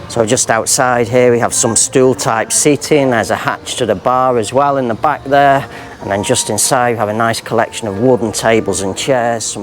So just outside here we have some stool type seating. There's a hatch to the bar as well in the back there, and then just inside we have a nice collection of wooden tables and chairs.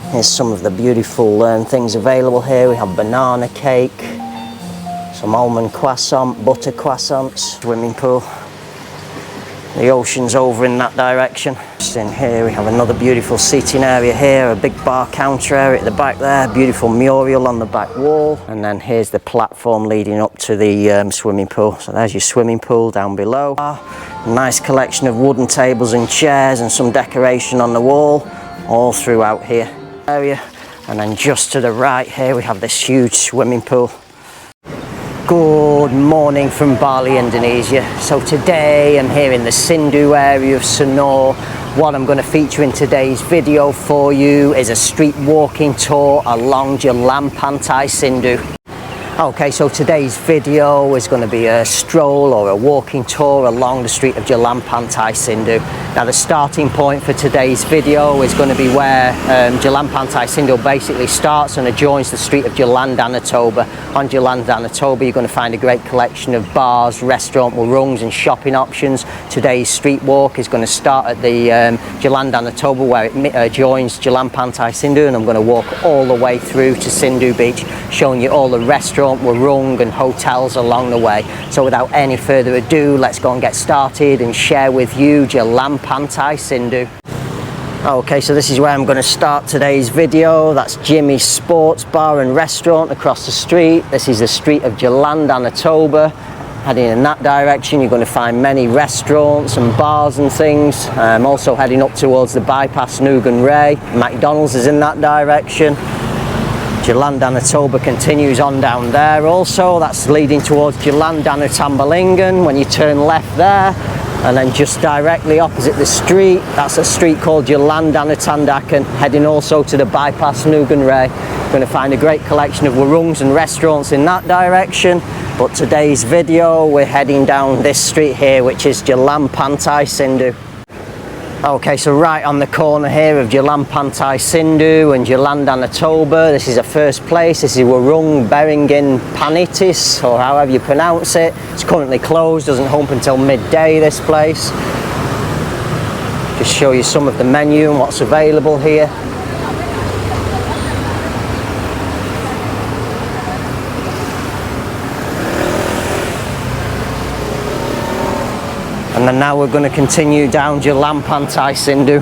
Here's some of the beautiful things available here. We have banana cake, some almond croissant, butter croissants, swimming pool. The ocean's over in that direction. Just in here we have another beautiful seating area here, a big bar counter area at the back there, beautiful mural on the back wall, and then here's the platform leading up to the swimming pool. So there's your swimming pool down below. Nice collection of wooden tables and chairs and some decoration on the wall all throughout here area. And then just to the right here we have this huge swimming pool. Good morning from Bali, Indonesia. So today I'm here in the Sindhu area of Sanur. What I'm going to feature in today's video for you is a street walking tour along Jalan Pantai Sindhu. Okay, so today's video is going to be a stroll or a walking tour along the street of Jalan Pantai Sindhu. Now the starting point for today's video is going to be where Jalan Pantai Sindhu basically starts and adjoins the street of Jalan Toba. On Jalan Toba you're going to find a great collection of bars, restaurant warungs and shopping options. Today's street walk is going to start at the Jalan Toba where it adjoins Jalan Pantai Sindhu, and I'm going to walk all the way through to Sindhu Beach, showing you all the restaurants, warung and hotels along the way. So without any further ado, let's go and get started and share with you Jalan Pantai Sindhu. Okay, so this is where I'm going to start today's video. That's Jimmy's Sports Bar and Restaurant across the street. This is the street of Jalan Toba. Heading in that direction you're going to find many restaurants and bars and things. Also heading up towards the bypass Nugan Ray. McDonald's is in that direction. Jalan Toba continues on down there also. That's leading towards Jalan Tambalingan when you turn left there. And then just directly opposite the street, that's a street called Jalan Tandakan, heading also to the bypass Nugan Ray. You're going to find a great collection of warungs and restaurants in that direction. But today's video, we're heading down this street here, which is Jalan Pantai Sindhu. Okay, so right on the corner here of Jalan Pantai Sindhu and Jalan Toba, this is a first place. This is Warung Beringin Panitis, or however you pronounce it. It's currently closed, doesn't open until midday, this place. Just show you some of the menu and what's available here. And then now we're going to continue down Jalan Pantai Sindhu.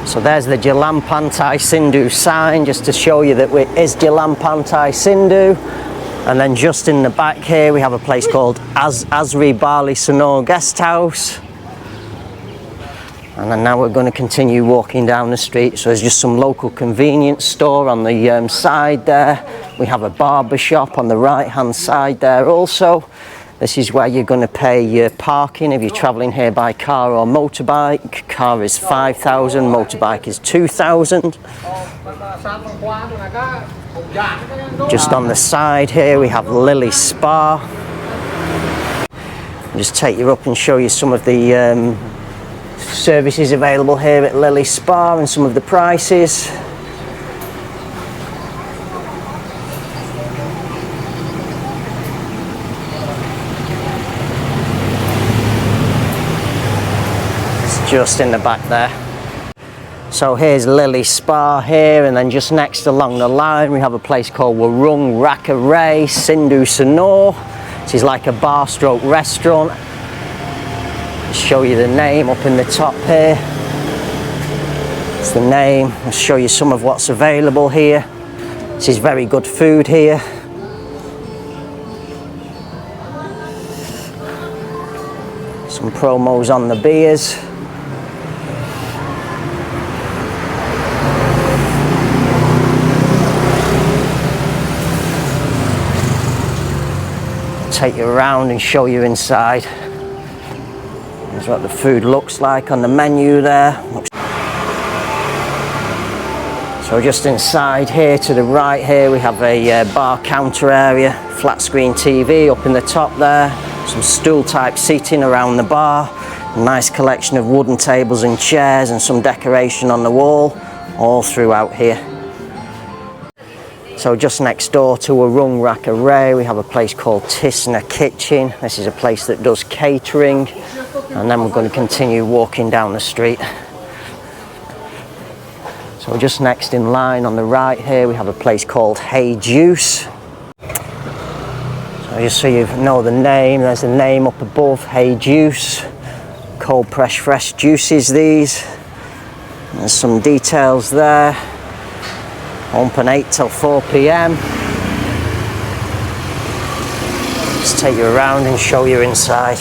So there's the Jalan Pantai Sindhu sign, just to show you that it is Jalan Pantai Sindhu. And then just in the back here we have a place called Asri Bali Sanur Guest House. And then now we're going to continue walking down the street. So there's just some local convenience store on the side there. We have a barber shop on the right hand side there also. This is where you're going to pay your parking if you're travelling here by car or motorbike. Car is 5,000, motorbike is 2,000. Just on the side here we have Lily Spa. I'll just take you up and show you some of the services available here at Lily Spa and some of the prices. It's just in the back there. So here's Lily Spa here, and then just next along the line we have a place called Warung Raka Ray Sindhu Sanur. This is like a bar stroke restaurant. Show you the name up in the top here. It's the name. I'll show you some of what's available here. This is very good food here. Some promos on the beers. I'll take you around and show you inside. Here's what the food looks like on the menu there. So just inside here to the right here we have a bar counter area, flat screen TV up in the top there, some stool type seating around the bar. Nice collection of wooden tables and chairs and some decoration on the wall all throughout here. So just next door to Warung Rakaray we have a place called Tisna Kitchen. This is a place that does catering, and then we're going to continue walking down the street. So just next in line on the right here we have a place called Hey Juice. So just so you know the name, there's the name up above, Hey Juice. Cold pressed fresh juices these. There's some details there. Open 8 till 4 p.m. Just take you around and show you inside.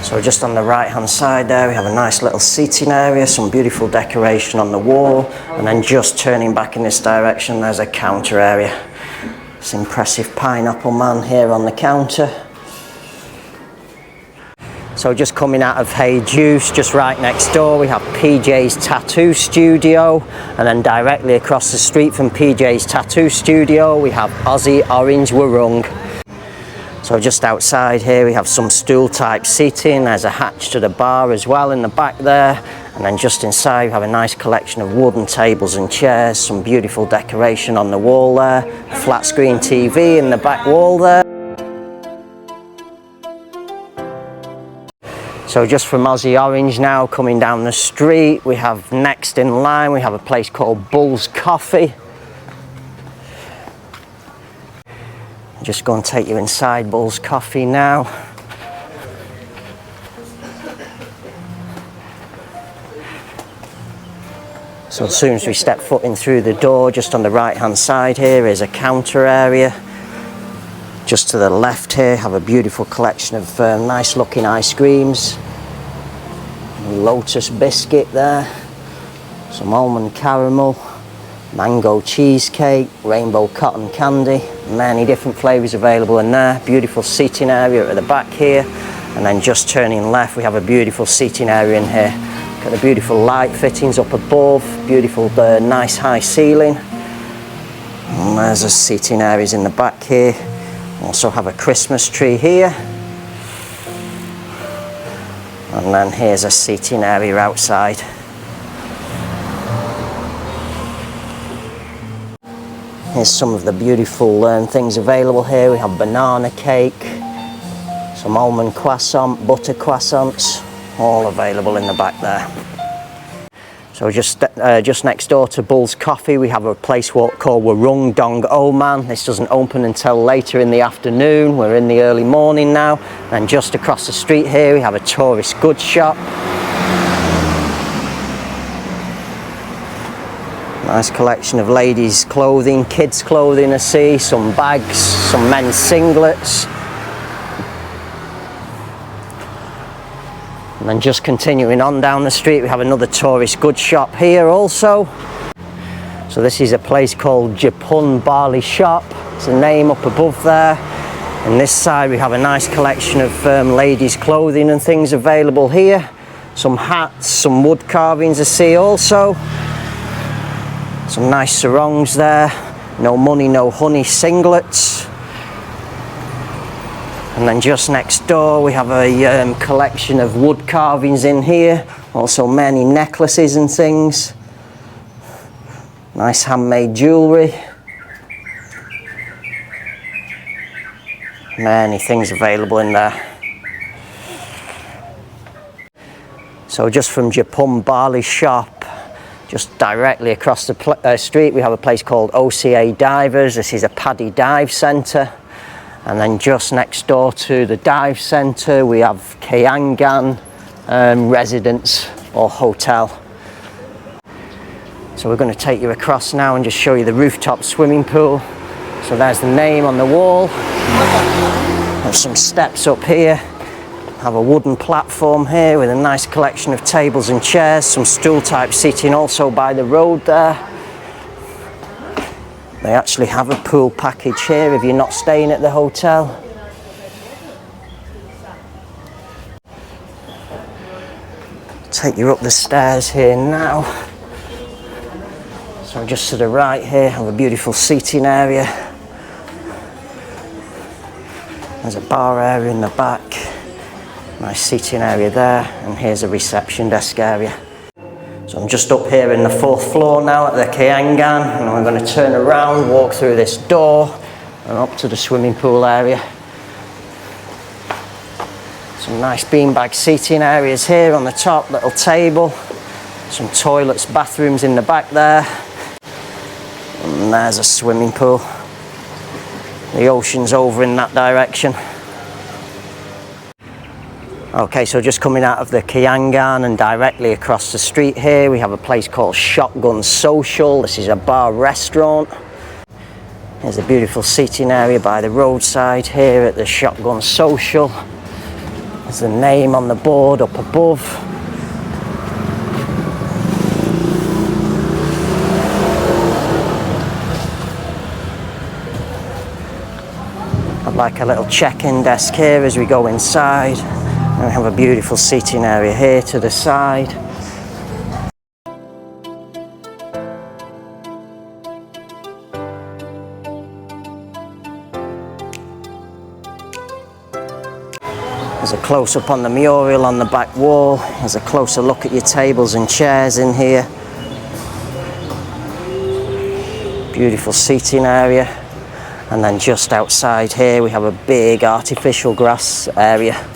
So just on the right hand side there we have a nice little seating area, some beautiful decoration on the wall, and then just turning back in this direction there's a counter area. This impressive pineapple man here on the counter. So just coming out of Hey Juice, just right next door we have PJ's Tattoo Studio, and then directly across the street from PJ's Tattoo Studio we have Aussie Orange Warung. So just outside here we have some stool type seating, there's a hatch to the bar as well in the back there, and then just inside we have a nice collection of wooden tables and chairs, some beautiful decoration on the wall there, flat screen TV in the back wall there. So just from Aussie Orange now, coming down the street, we have next in line, we have a place called Bull's Coffee. Just going to take you inside Bull's Coffee now. So as soon as we step foot in through the door, just on the right hand side here is a counter area. Just to the left here have a beautiful collection of nice looking ice creams. Lotus biscuit there, some almond caramel, mango cheesecake, rainbow cotton candy, many different flavours available in there. Beautiful seating area at the back here, and then just turning left we have a beautiful seating area in here. Got the beautiful light fittings up above, beautiful nice high ceiling, and there's the seating areas in the back here. Also have a Christmas tree here, and then here's a seating area outside. Here's some of the beautiful things available here. We have banana cake, some almond croissant, butter croissants, all available in the back there. So just next door to Bull's Coffee we have a place called Warung Dong Oman. This doesn't open until later in the afternoon, we're in the early morning now. And just across the street here we have a tourist goods shop. Nice collection of ladies clothing, kids clothing I see, some bags, some men's singlets. And then just continuing on down the street we have another tourist goods shop here also. So this is a place called Japan Bali Shop, it's a name up above there. On this side we have a nice collection of ladies clothing and things available here. Some hats, some wood carvings I see also. Some nice sarongs there, no money no honey singlets. And then just next door we have a collection of wood carvings in here, also many necklaces and things. Nice handmade jewellery. Many things available in there. So just from Japan Bali Shop, just directly across the street we have a place called OCA Divers. This is a paddy dive centre. And then just next door to the dive centre we have Kayangan Residence or Hotel. So we're going to take you across now and just show you the rooftop swimming pool. So there's the name on the wall. There's some steps up here. Have a wooden platform here with a nice collection of tables and chairs, some stool type seating also by the road there. They actually have a pool package here if you're not staying at the hotel. Take you up the stairs here now. So just to the right here have a beautiful seating area. There's a bar area in the back. Nice seating area there, and here's a reception desk area. So I'm just up here in the 4th floor now at the Kayangan, and I'm going to turn around, walk through this door and up to the swimming pool area. Some nice beanbag seating areas here on the top, little table, some toilets, bathrooms in the back there, and there's a swimming pool. The ocean's over in that direction. Okay, so just coming out of the Kayangan and directly across the street here, we have a place called Shotgun Social. This is a bar restaurant. There's a beautiful seating area by the roadside here at the Shotgun Social. There's the name on the board up above. I'd like a little check-in desk here as we go inside. And we have a beautiful seating area here to the side. There's a close-up on the mural on the back wall. There's a closer look at your tables and chairs in here. Beautiful seating area. And then just outside here we have a big artificial grass area.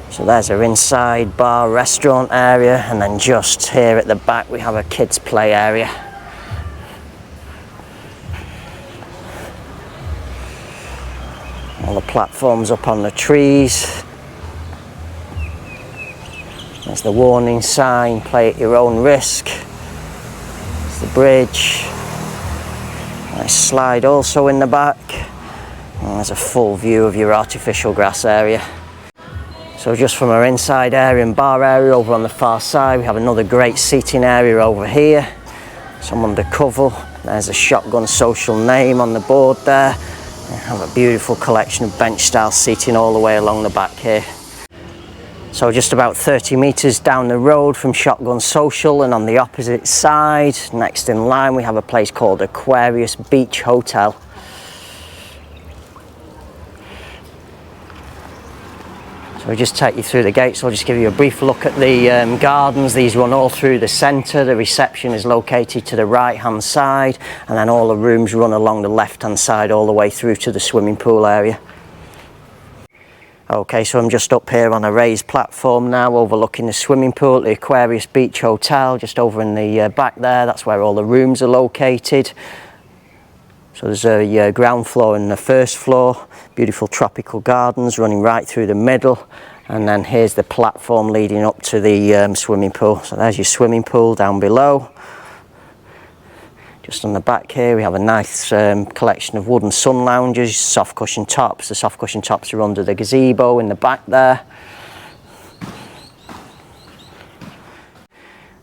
So there's our inside bar restaurant area, and then just here at the back we have a kids play area. All the platforms up on the trees. There's the warning sign, play at your own risk. There's the bridge. Nice slide also in the back. And there's a full view of your artificial grass area. So just from our inside area and bar area over on the far side, we have another great seating area over here. Some undercover. There's a Shotgun Social name on the board there. We have a beautiful collection of bench style seating all the way along the back here. So just about 30 metres down the road from Shotgun Social, and on the opposite side, next in line, we have a place called Aquarius Beach Hotel. So I'll just take you through the gates. I'll just give you a brief look at the gardens. These run all through the centre. The reception is located to the right hand side, and then all the rooms run along the left hand side all the way through to the swimming pool area. Okay, so I'm just up here on a raised platform now overlooking the swimming pool at the Aquarius Beach Hotel, just over in the back there. That's where all the rooms are located. So there's a ground floor and the 1st floor, beautiful tropical gardens running right through the middle, and then here's the platform leading up to the swimming pool. So there's your swimming pool down below. Just on the back here we have a nice collection of wooden sun lounges, soft cushion tops. The soft cushion tops are under the gazebo in the back there.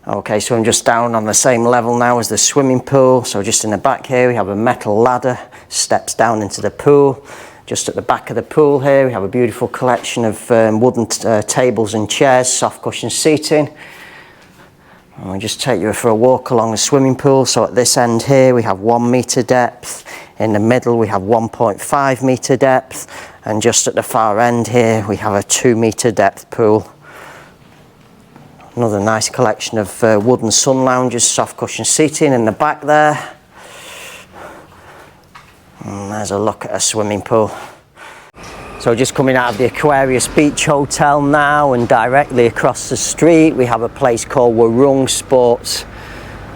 Okay, so I'm just down on the same level now as the swimming pool. So just in the back here we have a metal ladder, steps down into the pool. Just at the back of the pool here we have a beautiful collection of wooden tables and chairs, soft cushion seating. And I'll just take you for a walk along the swimming pool. So at this end here we have 1 metre depth, in the middle we have 1.5 metre depth, and just at the far end here we have a 2 metre depth pool. Another nice collection of wooden sun lounges, soft cushion seating in the back there. And there's a look at a swimming pool. So just coming out of the Aquarius Beach Hotel now, and directly across the street we have a place called Warung Sports.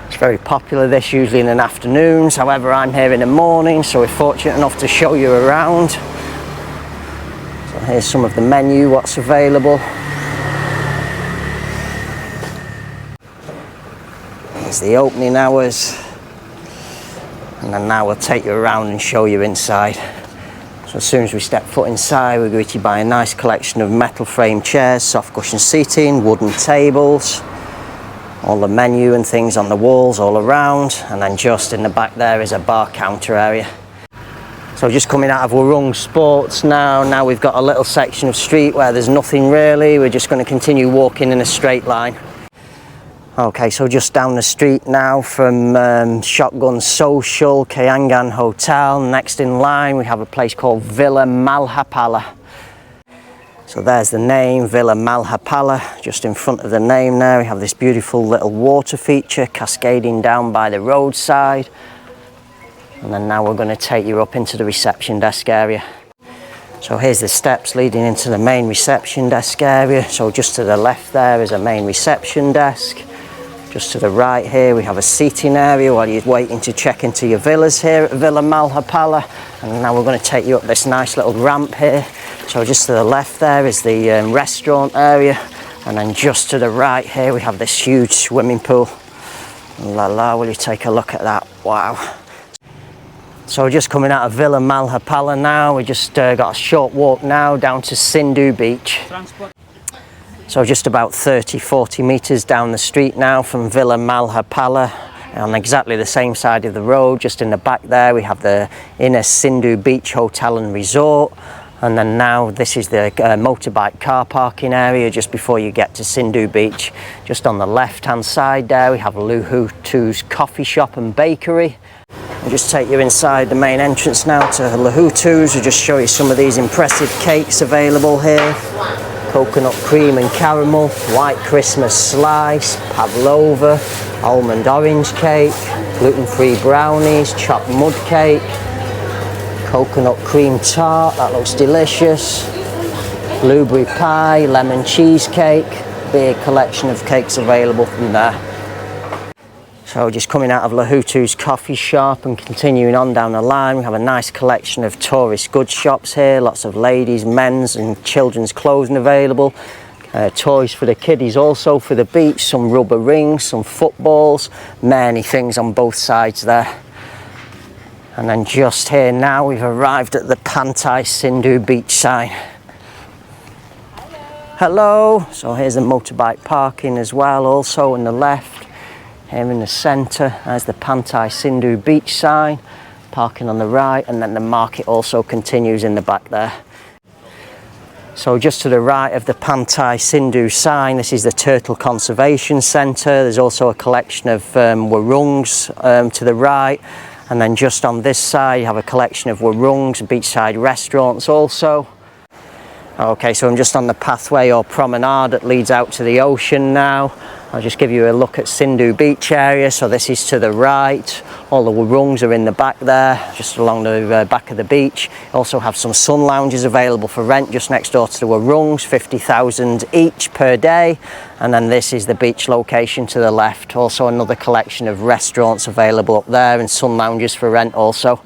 It's very popular, this usually in the afternoons. However, I'm here in the morning, so we're fortunate enough to show you around. So here's some of the menu, what's available. There's the opening hours, and then now we'll take you around and show you inside. So as soon as we step foot inside, we're greeted by a nice collection of metal frame chairs, soft cushion seating, wooden tables, all the menu and things on the walls all around, and then just in the back there is a bar counter area. So just coming out of Warung Sports now we've got a little section of street where there's nothing really. We're just going to continue walking in a straight line. Okay, so just down the street now from Shotgun Social, Kayangan Hotel. Next in line we have a place called Villa Malhapala. So there's the name, Villa Malhapala. Just in front of the name there we have this beautiful little water feature cascading down by the roadside. And then now we're going to take you up into the reception desk area. So here's the steps leading into the main reception desk area. So just to the left there is a main reception desk. Just to the right here we have a seating area while you're waiting to check into your villas here at Villa Malhapala. And now we're going to take you up this nice little ramp here. So just to the left there is the restaurant area. And then just to the right here we have this huge swimming pool. La la, will you take a look at that? Wow. So we're just coming out of Villa Malhapala now. We just got a short walk now down to Sindhu Beach. So just about 30-40 metres down the street now from Villa Malhapala. On exactly the same side of the road, just in the back there, we have the inner Sindhu Beach Hotel and Resort. And then now this is the motorbike car parking area just before you get to Sindhu Beach. Just on the left-hand side there, we have Lahutu's coffee shop and bakery. I'll just take you inside the main entrance now to Lahutu's. I'll just show you some of these impressive cakes available here. Coconut cream and caramel, white Christmas slice, pavlova, almond orange cake, gluten-free brownies, chopped mud cake, coconut cream tart, that looks delicious, blueberry pie, lemon cheesecake, big collection of cakes available from there. So just coming out of Lahutu's coffee shop and continuing on down the line, we have a nice collection of tourist goods shops here. Lots of ladies, men's and children's clothing available. Toys for the kiddies also for the beach, some rubber rings, some footballs, many things on both sides there. And then just here now we've arrived at the Pantai Sindhu beach sign. Hello! So here's the motorbike parking as well, also on the left. Here in the centre, there's the Pantai Sindhu beach sign, parking on the right, and then the market also continues in the back there. So just to the right of the Pantai Sindhu sign, this is the Turtle Conservation Centre. There's also a collection of warungs to the right, and then just on this side you have a collection of warungs, beachside restaurants also. Okay, so I'm just on the pathway or promenade that leads out to the ocean now. I'll just give you a look at Sindhu beach area. So this is to the right. All the warungs are in the back there, just along the back of the beach. Also have some sun lounges available for rent just next door to the warungs, 50,000 each per day. And then this is the beach location to the left. Also another collection of restaurants available up there and sun lounges for rent also.